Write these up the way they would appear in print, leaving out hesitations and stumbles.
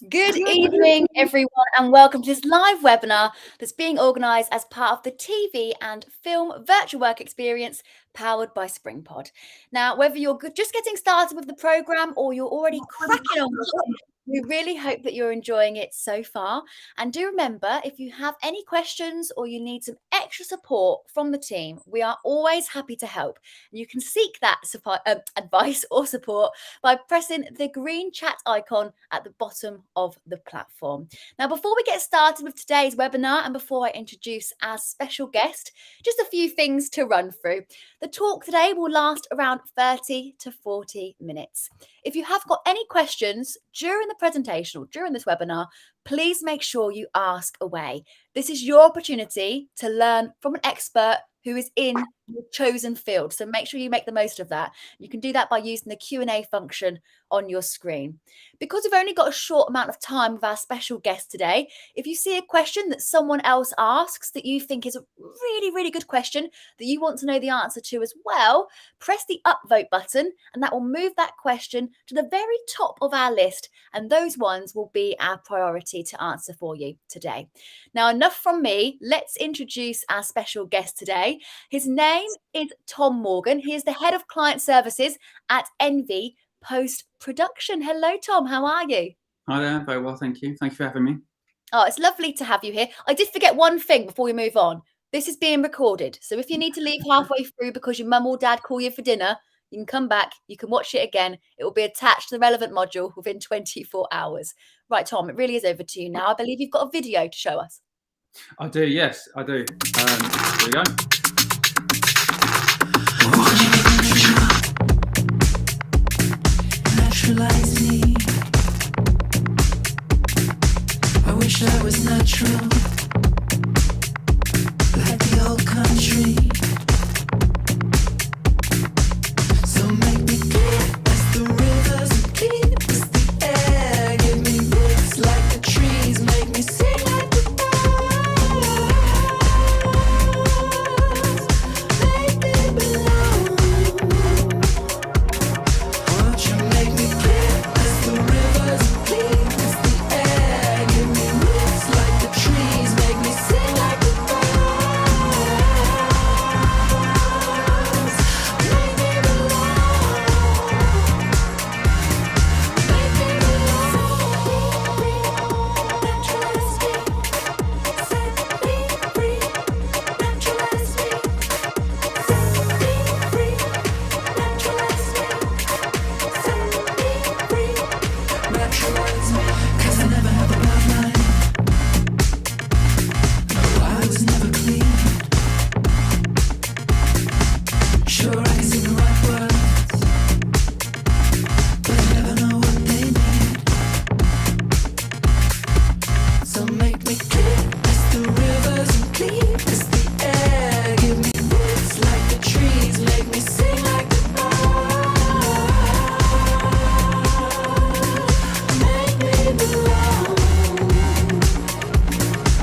Good evening, everyone, and welcome to this live webinar that's being organised as part of the TV and film virtual work experience powered by SpringPod. Now, whether you're just getting started with the programme or you're already cracking on with it, we really hope that you're enjoying it so far. And do remember, if you have any questions or you need some extra support from the team, we are always happy to help. You can seek that advice or support by pressing the green chat icon at the bottom of the platform. Now, before we get started with today's webinar and before I introduce our special guest, just a few things to run through. The talk today will last around 30 to 40 minutes. If you have got any questions during the presentation or during this webinar, please make sure you ask away. This is your opportunity to learn from an expert who is in your chosen field. So make sure you make the most of that. You can do that by using the Q&A function on your screen. Because we've only got a short amount of time with our special guest today, if you see a question that someone else asks that you think is a really, really good question that you want to know the answer to as well, press the upvote button and that will move that question to the very top of our list. And those ones will be our priority to answer for you today. Now, enough from me. Let's introduce our special guest today. His name is Tom Morgan. He is the Head of Client Services at Envy Post Production. Hello, Tom. How are you? Hi there. Very well, thank you. Thank you for having me. Oh, it's lovely to have you here. I did forget one thing before we move on. This is being recorded. So if you need to leave halfway through because your mum or dad call you for dinner, you can come back, you can watch it again. It will be attached to the relevant module within 24 hours. Right, Tom, it really is over to you now. I believe you've got a video to show us. I do, yes, I do. Here we go. Naturalize me. I wish I was natural, like the old country. So make me clear as the rivers and clean as the air. Give me roots like the trees, make me sing like the birds. Make me belong. Won't you make me clear as the rivers and clean as the air? Give me roots like the trees, make me sing like the birds. Make me naturalize me, 'cause I never had the bloodline. No, I was never clean. Sure, I can sing the right words, but I never know what they mean. So make me clear as the rivers and clean as the air. Give me roots like the trees, make me sing like the birds. Make me belong.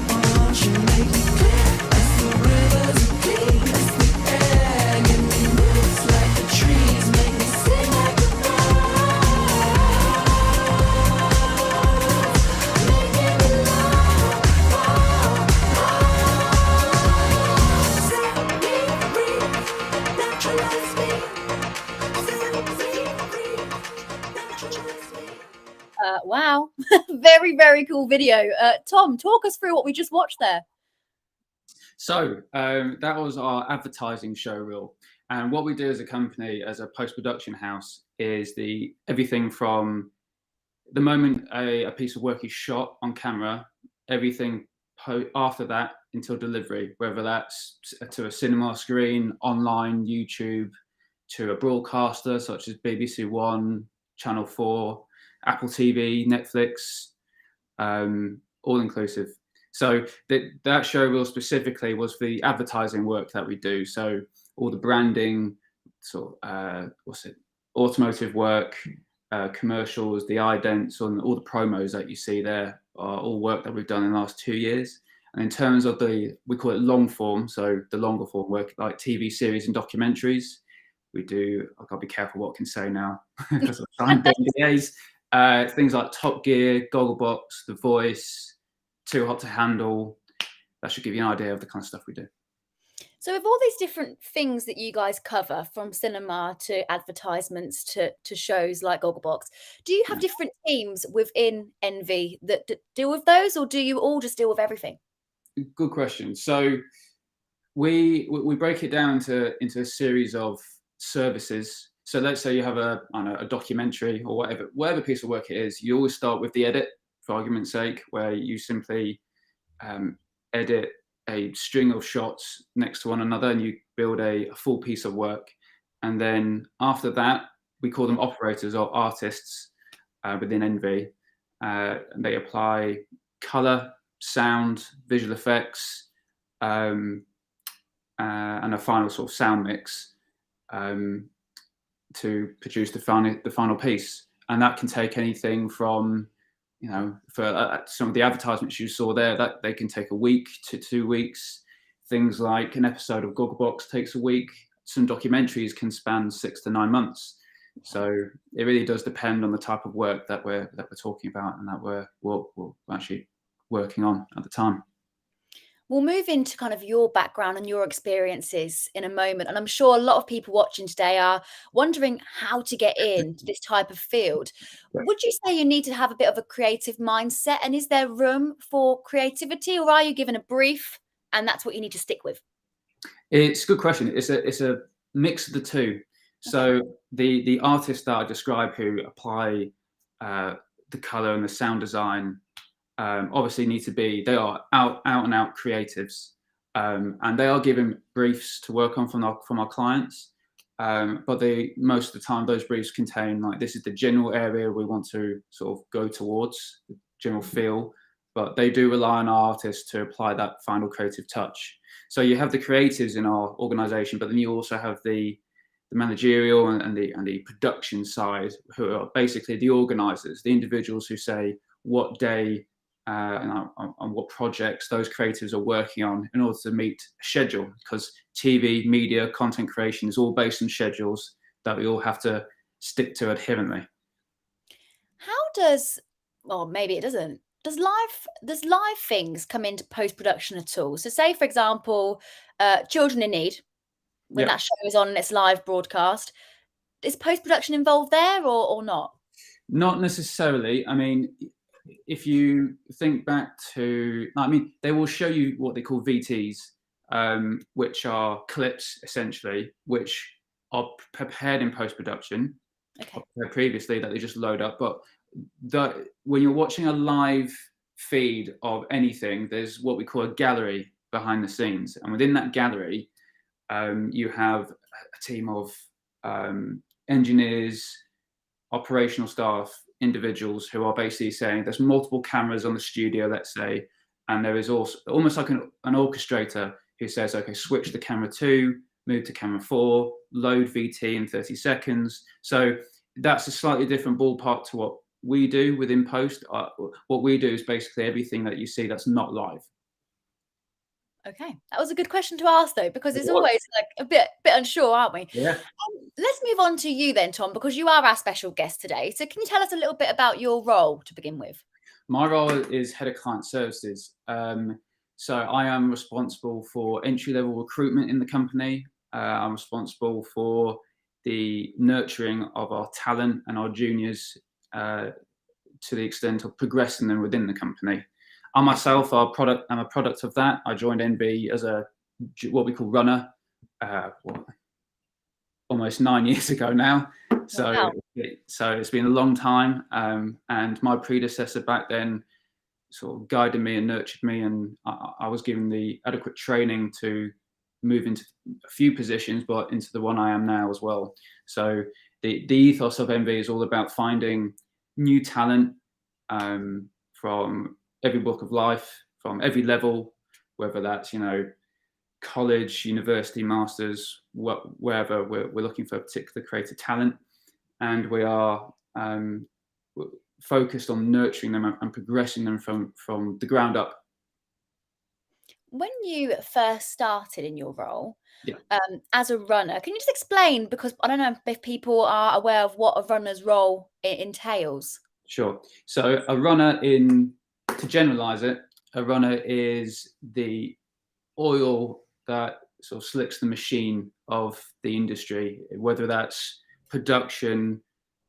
Won't you make me clear as the rivers and clean as the air? Give me roots like the trees, make me sing like the birds. Make me belong. Set me free, naturalize me. Set me free, naturalize me. Wow. Very, very cool video. Tom, talk us through what we just watched there. So that was our advertising show reel. And what we do as a company, as a post-production house, is everything from the moment a piece of work is shot on camera, everything after that until delivery, whether that's to a cinema screen, online, YouTube, to a broadcaster such as BBC One, Channel 4, Apple TV, Netflix, all inclusive. So that show reel specifically was for the advertising work that we do. So all the branding, sort of, automotive work, commercials, the idents, and all the promos that you see there are all work that we've done in the last 2 years. And in terms of we call it long form, so the longer form work, like TV series and documentaries, we do, I've got to be careful what I can say now, because I've signed NDAs. Things like Top Gear, Gogglebox, The Voice, Too Hot to Handle. That should give you an idea of the kind of stuff we do. So with all these different things that you guys cover, from cinema to advertisements to shows like Gogglebox, do you have Yeah. different teams within Envy that deal with those, or do you all just deal with everything? Good question. So we break it down into a series of services. So let's say you have a documentary or whatever piece of work it is. You always start with the edit, for argument's sake, where you simply edit a string of shots next to one another, and you build a full piece of work. And then after that, we call them operators or artists within Envy. They apply color, sound, visual effects, and a final sort of sound mix to produce the final piece. And that can take anything from, for some of the advertisements you saw there, that they can take a week to 2 weeks. Things like an episode of Gogglebox takes a week. Some documentaries can span 6 to 9 months. So it really does depend on the type of work that we're talking about and that we're actually working on at the time. We'll move into kind of your background and your experiences in a moment. And I'm sure a lot of people watching today are wondering how to get into this type of field. Would you say you need to have a bit of a creative mindset? And is there room for creativity, or are you given a brief and that's what you need to stick with? It's a good question. It's a mix of the two. So the artists that I describe who apply the color and the sound design obviously they are out and out creatives, and they are given briefs to work on from our clients. But most of the time those briefs contain, like, this is the general area we want to sort of go towards, the general feel, but they do rely on our artists to apply that final creative touch. So you have the creatives in our organization, but then you also have the managerial and the production side, who are basically the organizers, the individuals who say what day and what projects those creatives are working on in order to meet a schedule, because TV, media, content creation is all based on schedules that we all have to stick to adherently. How does, or maybe it doesn't, does live things come into post-production at all? So say, for example, Children in Need, when that show is on and it's live broadcast, is post-production involved there or not? Not necessarily. I mean, if you think back to, they will show you what they call VTs, which are clips essentially, which are prepared in post-production, previously, that they just load up. But when you're watching a live feed of anything, there's what we call a gallery behind the scenes, and within that gallery, you have a team of engineers, operational staff, individuals who are basically saying there's multiple cameras on the studio, let's say, and there is also almost like an orchestrator who says, okay, switch the camera 2, move to camera 4, load VT in 30 seconds. So that's a slightly different ballpark to what we do within post. What we do is basically everything that you see that's not live. Okay, that was a good question to ask, though, because it's always like a bit unsure, aren't we? Yeah. Let's move on to you then, Tom, because you are our special guest today. So can you tell us a little bit about your role to begin with? My role is head of client services. So I am responsible for entry-level recruitment in the company. I'm responsible for the nurturing of our talent and our juniors to the extent of progressing them within the company. I myself am a product of that. I joined Envy as what we call runner, almost 9 years ago now. So, wow. So it's been a long time. And my predecessor back then sort of guided me and nurtured me, and I was given the adequate training to move into a few positions, but into the one I am now as well. So the ethos of Envy is all about finding new talent from every walk of life, from every level, whether that's, college, university, masters, wherever. We're looking for a particular creative talent, and we are focused on nurturing them and progressing them from the ground up. When you first started in your role, Yeah. as a runner, can you just explain, because I don't know if people are aware of what a runner's role entails? Sure. So a runner, to generalize it, a runner is the oil that sort of slicks the machine of the industry, whether that's production,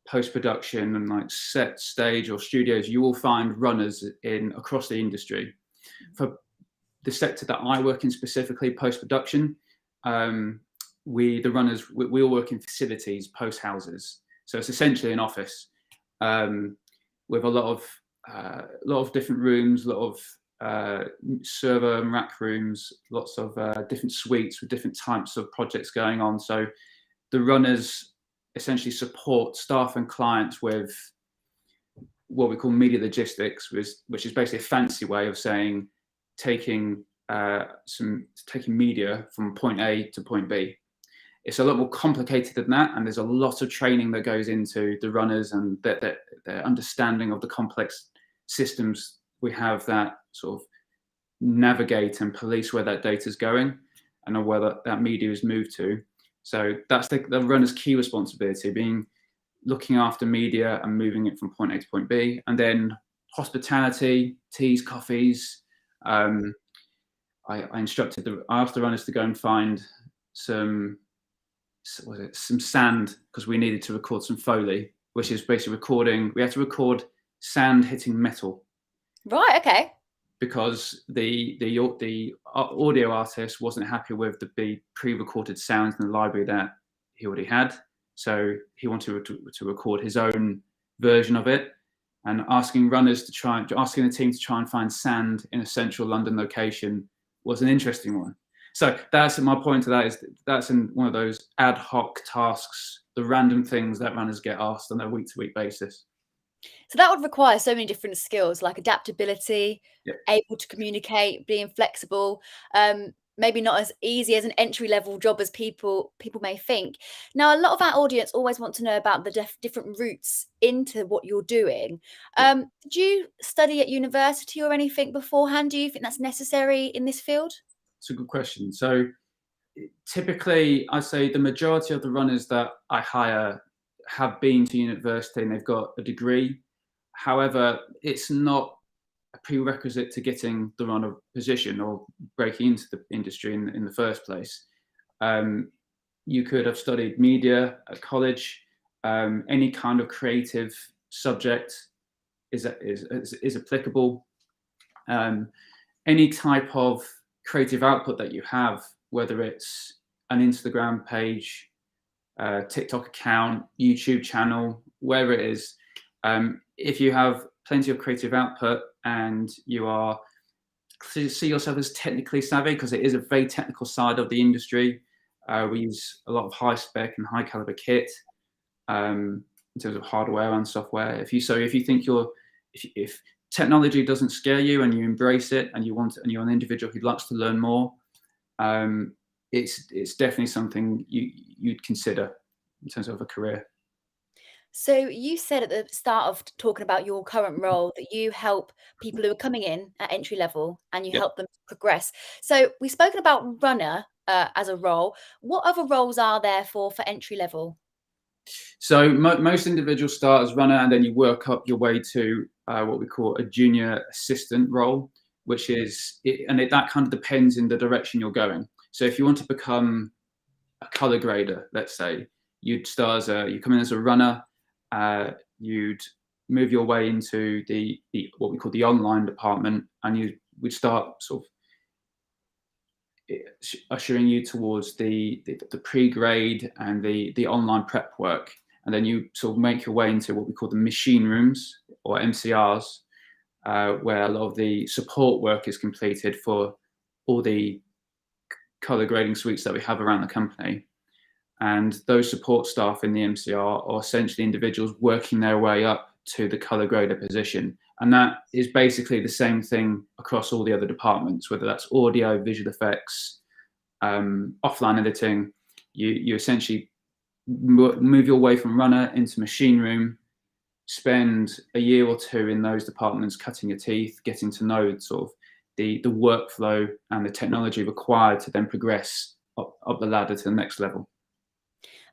post-production, and like set, stage, or studios. You will find runners in across the industry. For the sector that I work in, specifically post-production, the runners, we all work in facilities, post houses. So it's essentially an office with a lot of different rooms, a lot of server and rack rooms, lots of different suites with different types of projects going on. So the runners essentially support staff and clients with what we call media logistics, which is basically a fancy way of saying taking media from point A to point B. It's a lot more complicated than that, and there's a lot of training that goes into the runners and their understanding of the complex systems we have that sort of navigate and police where that data is going and where that media is moved to. So that's the runner's key responsibility, looking after media and moving it from point A to point B. And then hospitality, teas, coffees. I asked the runners to go and find some sand, because we needed to record some Foley, which is basically we had to record sand hitting metal. Right, okay. Because the audio artist wasn't happy with the pre-recorded sounds in the library that he already had. So he wanted to record his own version of it, and asking the team to try and find sand in a central London location was an interesting one. So that's my point to that, is that's in one of those ad hoc tasks, the random things that runners get asked on a week-to-week basis. So that would require so many different skills, like adaptability, Yep. able to communicate, being flexible, maybe not as easy as an entry-level job as people may think. Now, a lot of our audience always want to know about the different routes into what you're doing. Did you study at university or anything beforehand? Do you think that's necessary in this field? It's a good question. So typically, I say the majority of the runners that I hire have been to university and they've got a degree. However, it's not a prerequisite to getting the runner position or breaking into the industry in the first place. You could have studied media at college. Any kind of creative subject is applicable. Any type of creative output that you have, whether it's an Instagram page, TikTok account, YouTube channel, wherever it is, if you have plenty of creative output and you see yourself as technically savvy, because it is a very technical side of the industry. We use a lot of high spec and high caliber kit in terms of hardware and software. If technology doesn't scare you and you embrace it and you're an individual who likes to learn more, it's definitely something you'd consider in terms of a career. So you said at the start of talking about your current role that you help people who are coming in at entry level and you Yep. help them progress. So we've spoken about runner as a role. What other roles are there for entry level? So most individuals start as runner, and then you work up your way to what we call a junior assistant role, which is that kind of depends in the direction you're going. So if you want to become a color grader, let's say, you come in as a runner, you'd move your way into the what we call the online department, and you would start sort of ushering you towards the pre-grade and the online prep work, and then you sort of make your way into what we call the machine rooms, or MCRs, where a lot of the support work is completed for all the color grading suites that we have around the company. And those support staff in the MCR are essentially individuals working their way up to the color grader position. And that is basically the same thing across all the other departments, whether that's audio, visual effects, offline editing. You essentially move your way from runner into machine room, spend a year or two in those departments cutting your teeth, getting to know sort of the workflow and the technology required to then progress up the ladder to the next level.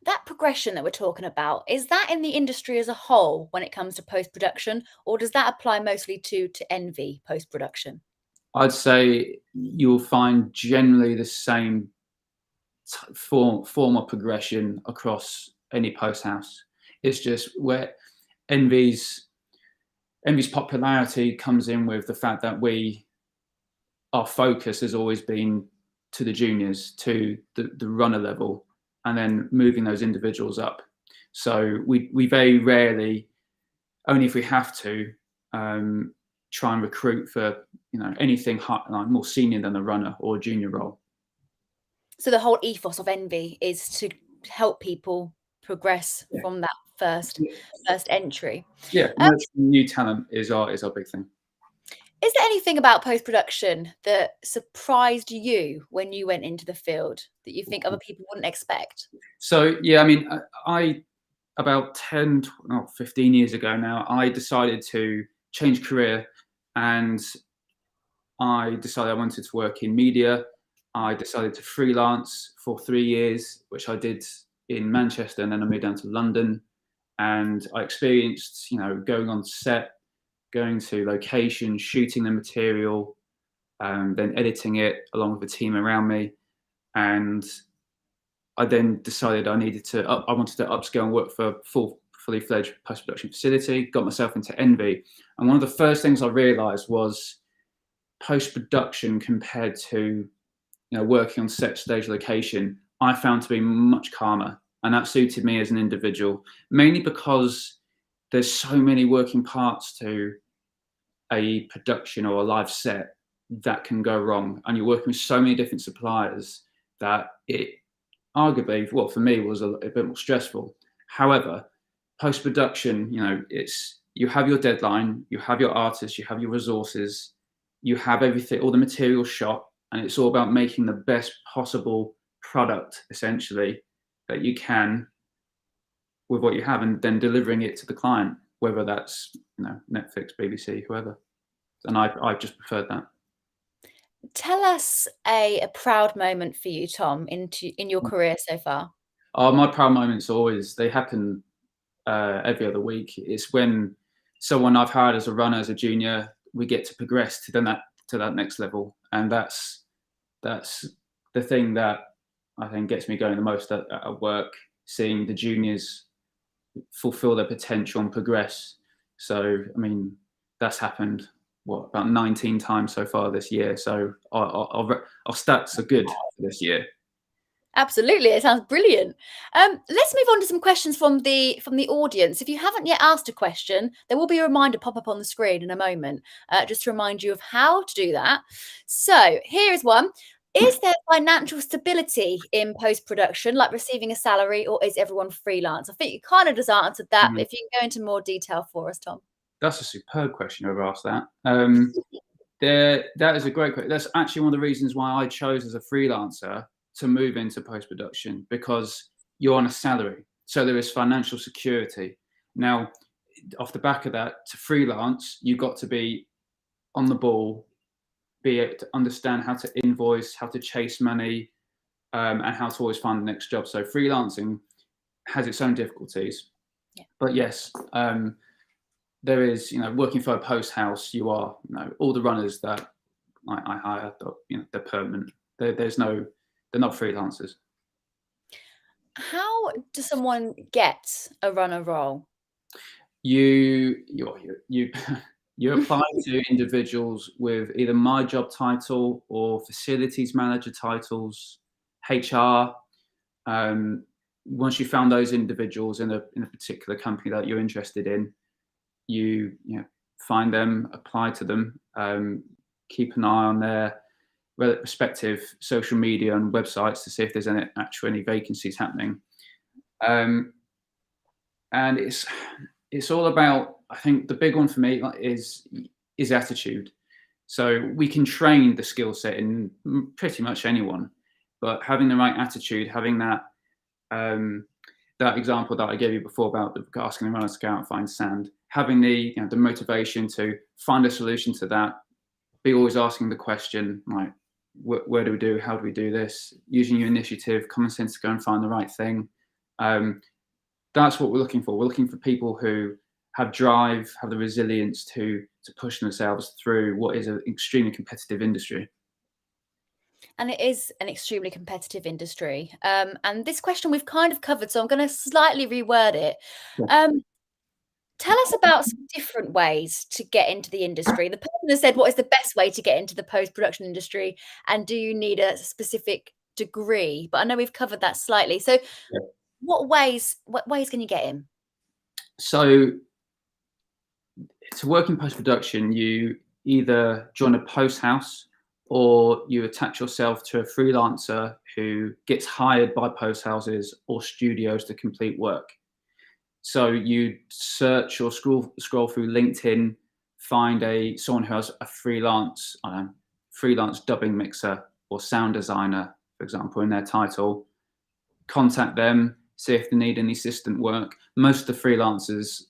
That progression that we're talking about, is that in the industry as a whole when it comes to post-production, or does that apply mostly to Envy post-production? I'd say you'll find generally the same form of progression across any post house. It's just where Envy's popularity comes in with the fact that our focus has always been to the juniors, to the runner level, and then moving those individuals up. So we very rarely, only if we have to, try and recruit for anything like more senior than a runner or a junior role. So the whole ethos of Envy is to help people progress from that first entry. Yeah, new talent is our big thing. Is there anything about post-production that surprised you when you went into the field that you think other people wouldn't expect? So yeah, I mean, I about 10, 15 years ago now, I decided to change career, and I decided I wanted to work in media. I decided to freelance for 3 years, which I did in Manchester, and then I moved down to London, and I experienced, going on set, going to location, shooting the material, then editing it along with the team around me. And I then decided I wanted to upskill and work for a fully fledged post-production facility, got myself into Envy. And one of the first things I realized was post-production compared to working on set, stage, location, I found to be much calmer, and that suited me as an individual, mainly because there's so many working parts to a production or a live set that can go wrong, and you're working with so many different suppliers that it arguably, well, for me, was a bit more stressful. However, post-production, you have your deadline, you have your artists, you have your resources, you have everything, all the material shot, and it's all about making the best possible product, essentially, that you can with what you have, and then delivering it to the client, whether that's Netflix, BBC, whoever. And I just preferred that. Tell us a proud moment for you, Tom, in your career so far. My proud moments they happen every other week. It's when someone I've hired as a runner, as a junior, we get to progress to that next level, and that's the thing that I think gets me going the most at work, seeing the juniors fulfill their potential and progress. So, I mean, that's happened, about 19 times so far this year. So our stats are good for this year. Absolutely, it sounds brilliant. Let's move on to some questions from the audience. If you haven't yet asked a question, there will be a reminder pop up on the screen in a moment, just to remind you of how to do that. So here is one. Is there financial stability in post-production, like receiving a salary, or is everyone freelance? I think you kind of just answered that, but if you can go into more detail for us, Tom. That's a superb question. I've asked that. That is a great question. That's actually one of the reasons why I chose as a freelancer to move into post-production, because you're on a salary. So there is financial security. Now, off the back of that, to freelance, you've got to be on the ball, be able to understand how to invoice, how to chase money, and how to always find the next job. So freelancing has its own difficulties. Yeah. But yes, there is, working for a post house, you are, all the runners that I hire, they're permanent. They're not freelancers. How does someone get a runner role? You apply to individuals with either my job title or facilities manager titles, HR. Once you found those individuals in a particular company that you're interested in, you find them, apply to them, keep an eye on their respective social media and websites to see if there's any vacancies happening. And it's all about, I think the big one for me is attitude. So we can train the skill set in pretty much anyone, but having the right attitude, having that example that I gave you before about asking the runners to go out and find sand, having the motivation to find a solution to that, be always asking the question, like, where do we do? How do we do this? Using your initiative, common sense to go and find the right thing. That's what we're looking for. We're looking for people who have drive, have the resilience to push themselves through what is an extremely competitive industry. And it is an extremely competitive industry. And this question we've kind of covered, so I'm going to slightly reword it. Yeah. Tell us about some different ways to get into the industry. The person has said, what is the best way to get into the post-production industry? And do you need a specific degree? But I know we've covered that slightly. So Yeah. what ways can you get in? So to work in post-production, you either join a post house or you attach yourself to a freelancer who gets hired by post houses or studios to complete work. So you search or scroll through LinkedIn, find someone who has a freelance dubbing mixer or sound designer, for example, in their title. Contact them, see if they need any assistant work. Most of the freelancers,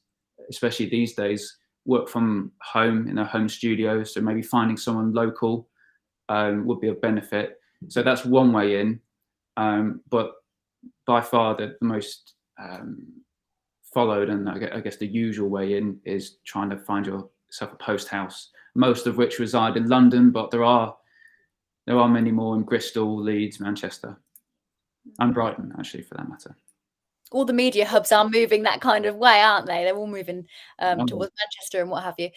especially these days, work from home in a home studio, so maybe finding someone local would be of benefit. So that's one way in, but by far the most followed and I guess the usual way in is trying to find yourself a post house, most of which reside in London, but there are many more in Bristol, Leeds, Manchester, and Brighton, actually, for that matter. All the media hubs are moving that kind of way, aren't they? They're all moving towards Manchester and what have you.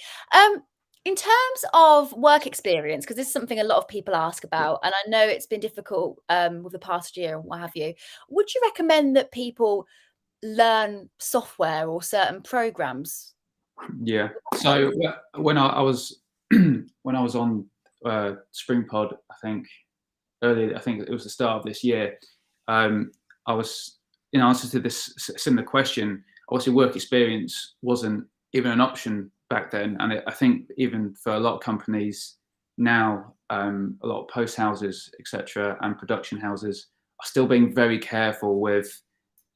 In terms of work experience, because this is something a lot of people ask about, and I know it's been difficult with the past year and what have you, would you recommend that people learn software or certain programs? Yeah. So when I was when I was on SpringPod, I think it was the start of this year, I was in answer to this similar question. Obviously, work experience wasn't even an option back then, and I think even for a lot of companies now, a lot of post houses, etc., and production houses are still being very careful with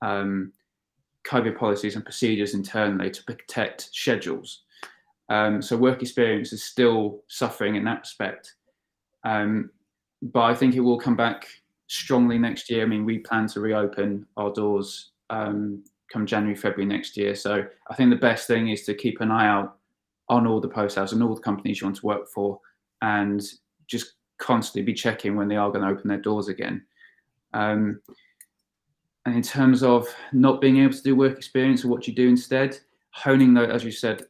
COVID policies and procedures internally to protect schedules. So work experience is still suffering in that respect. But I think it will come back strongly next year. I mean, we plan to reopen our doors come January, February next year. So I think the best thing is to keep an eye out on all the post houses and all the companies you want to work for, and just constantly be checking when they are going to open their doors again. And in terms of not being able to do work experience or what you do instead, honing those, as you said,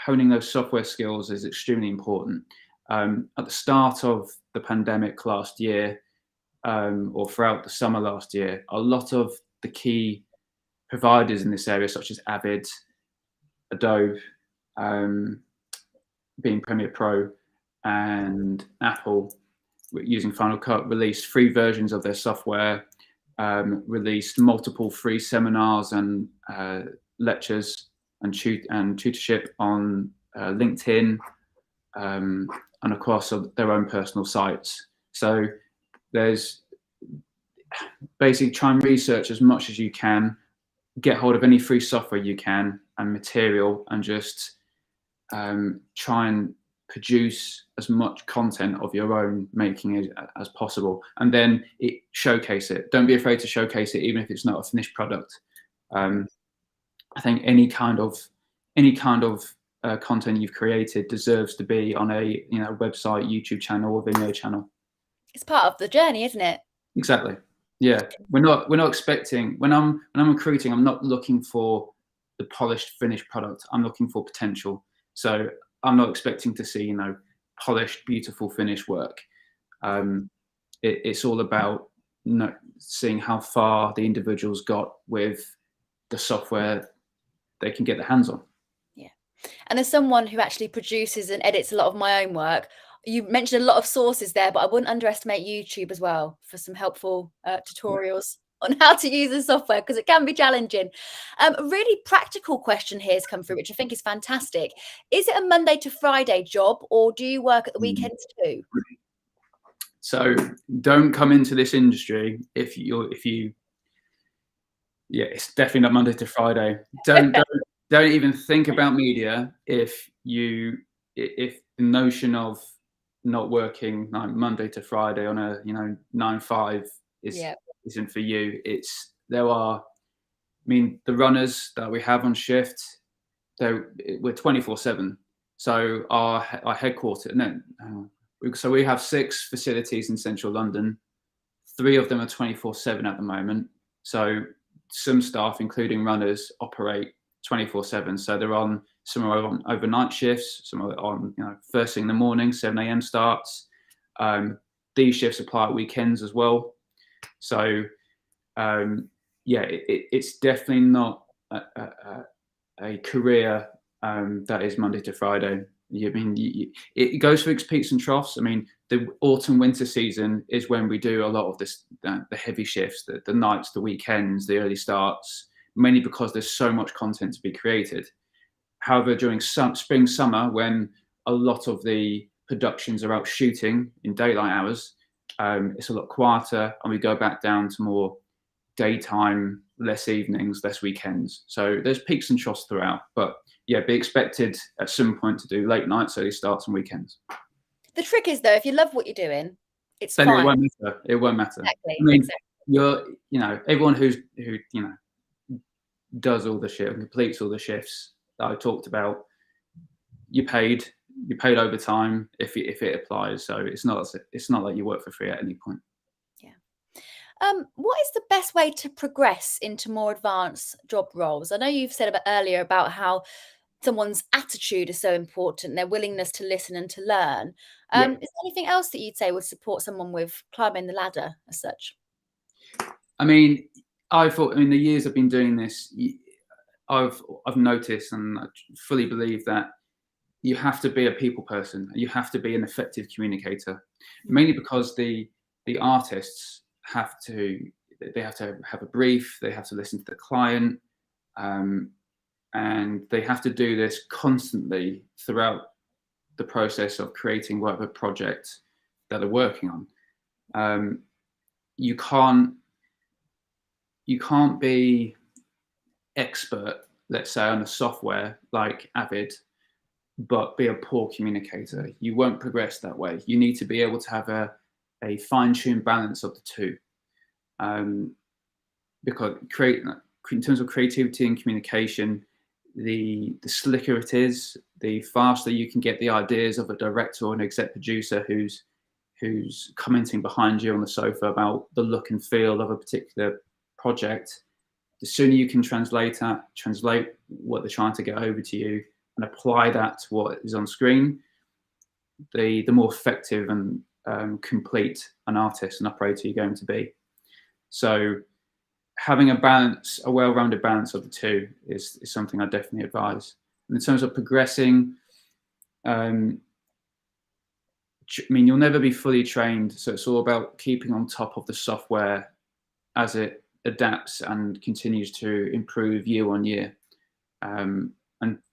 honing those software skills is extremely important. At the start of the pandemic last year, or throughout the summer last year, a lot of the key providers in this area, such as Avid, Adobe, being Premiere Pro, and Apple, using Final Cut, released free versions of their software, released multiple free seminars and lectures and tutorship on LinkedIn and across their own personal sites. So there's basically try and research as much as you can, get hold of any free software you can and material, and just try and produce as much content of your own making as possible, and then showcase it. Don't be afraid to showcase it, even if it's not a finished product. I think any kind of content you've created deserves to be on a website, YouTube channel, or Vimeo channel. It's part of the journey, isn't it? Exactly. Yeah, we're not expecting, when I'm recruiting, I'm not looking for the polished finished product. I'm looking for potential. So I'm not expecting to see polished, beautiful finished work. It's all about seeing how far the individual's got with the software they can get their hands on. Yeah. And as someone who actually produces and edits a lot of my own work, you mentioned a lot of sources there, but I wouldn't underestimate YouTube as well for some helpful tutorials on how to use the software, because it can be challenging. A really practical question here has come through, which I think is fantastic. Is it a Monday to Friday job, or do you work at the weekends too? So don't come into this industry if you it's definitely not Monday to Friday. Don't even think about media if the notion of not working like Monday to Friday on a 9-5 isn't for you. There are mean, the runners that we have on shift, we're 24/7. So our headquarters, no, so we have 6 facilities in central London. 3 of them are 24/7 at the moment. So some staff, including runners, operate 24/7. So they're on, some are on overnight shifts, some are on, first thing in the morning, 7 a.m. starts. These shifts apply at weekends as well. So yeah, it's definitely not a career that is Monday to Friday. It goes through its peaks and troughs. I mean, the autumn winter season is when we do a lot of this, the heavy shifts, the nights, the weekends, the early starts, mainly because there's so much content to be created. However, during spring, summer, when a lot of the productions are out shooting in daylight hours, it's a lot quieter, and we go back down to more daytime, less evenings, less weekends. So there's peaks and troughs throughout, but yeah, be expected at some point to do late nights, early starts, and weekends. The trick is, though, if you love what you're doing, it's then fine. It won't matter. It won't matter. Exactly. I mean, exactly. Everyone who does all the shit and completes all the shifts that I talked about, you're paid overtime if it applies. So it's not like you work for free at any point. What is the best way to progress into more advanced job roles? I know you've said earlier about how someone's attitude is so important, their willingness to listen and to learn. Is there anything else that you'd say would support someone with climbing the ladder as such? I mean, the years I've been doing this, I've noticed, and I fully believe, that you have to be a people person. You have to be an effective communicator, mainly because the artists have to have a brief, they have to listen to the client, and they have to do this constantly throughout the process of creating whatever project that they're working on. You can't be expert, let's say, on a software like Avid, but be a poor communicator. You won't progress that way. You need to be able to have a fine-tuned balance of the two, because in terms of creativity and communication, the slicker it is, the faster you can get the ideas of a director or an exec producer who's commenting behind you on the sofa about the look and feel of a particular project. The sooner you can translate what they're trying to get over to you and apply that to what is on screen, the more effective and complete an artist and operator you're going to be. So having a well-rounded balance of the two is something I definitely advise. And in terms of progressing, you'll never be fully trained, so it's all about keeping on top of the software as it adapts and continues to improve year on year, and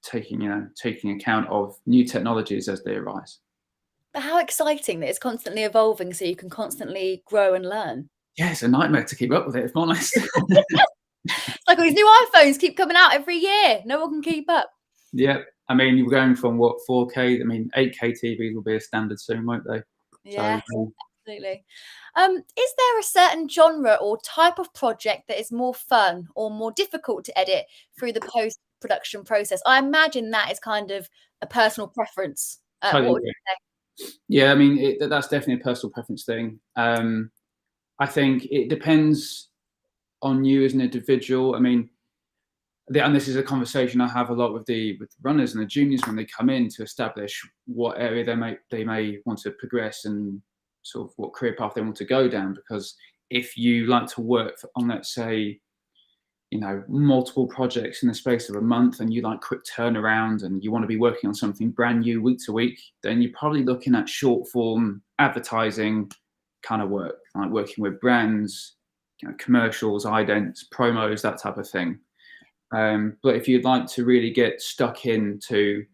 taking account of new technologies as they arise. But how exciting that it's constantly evolving, so you can constantly grow and learn. Yeah, it's a nightmare to keep up with it, if I'm honest. It's like all these new iPhones keep coming out every year. No one can keep up. Yeah, I mean, you're going from 4K. I mean, 8K TVs will be a standard soon, won't they? Yeah, so, absolutely. Is there a certain genre or type of project that is more fun or more difficult to edit through the post-production process? I imagine that is kind of a personal preference. Totally. What would you say? Yeah, I mean, that's definitely a personal preference thing. I think it depends on you as an individual. I mean, and this is a conversation I have a lot with runners and the juniors when they come in to establish what area they may want to progress and sort of what career path they want to go down. Because if you like to work on, let's say, multiple projects in the space of a month, and you like quick turnaround and you want to be working on something brand new week to week, then you're probably looking at short form advertising kind of work, like working with brands, commercials, idents, promos, that type of thing. But if you'd like to really get stuck into,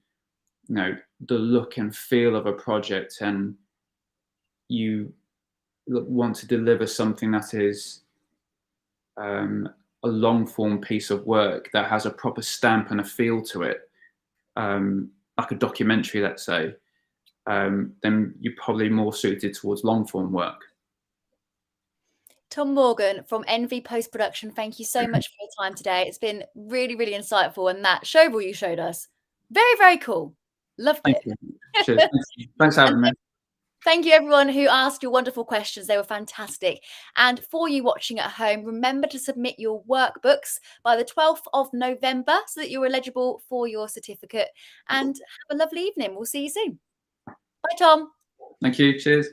the look and feel of a project, and you want to deliver something that is a long form piece of work that has a proper stamp and a feel to it, like a documentary, let's say, then you're probably more suited towards long form work. Tom Morgan from Envy Post Production, thank you so much for your time today. It's been really, really insightful, and that show reel you showed us, very, very cool. Loved Thank it. you. Cheers. Thanks for having me. Thank you, everyone who asked your wonderful questions. They were fantastic. And for you watching at home, remember to submit your workbooks by the 12th of November so that you're eligible for your certificate. And have a lovely evening. We'll see you soon. Bye, Tom. Thank you. Cheers.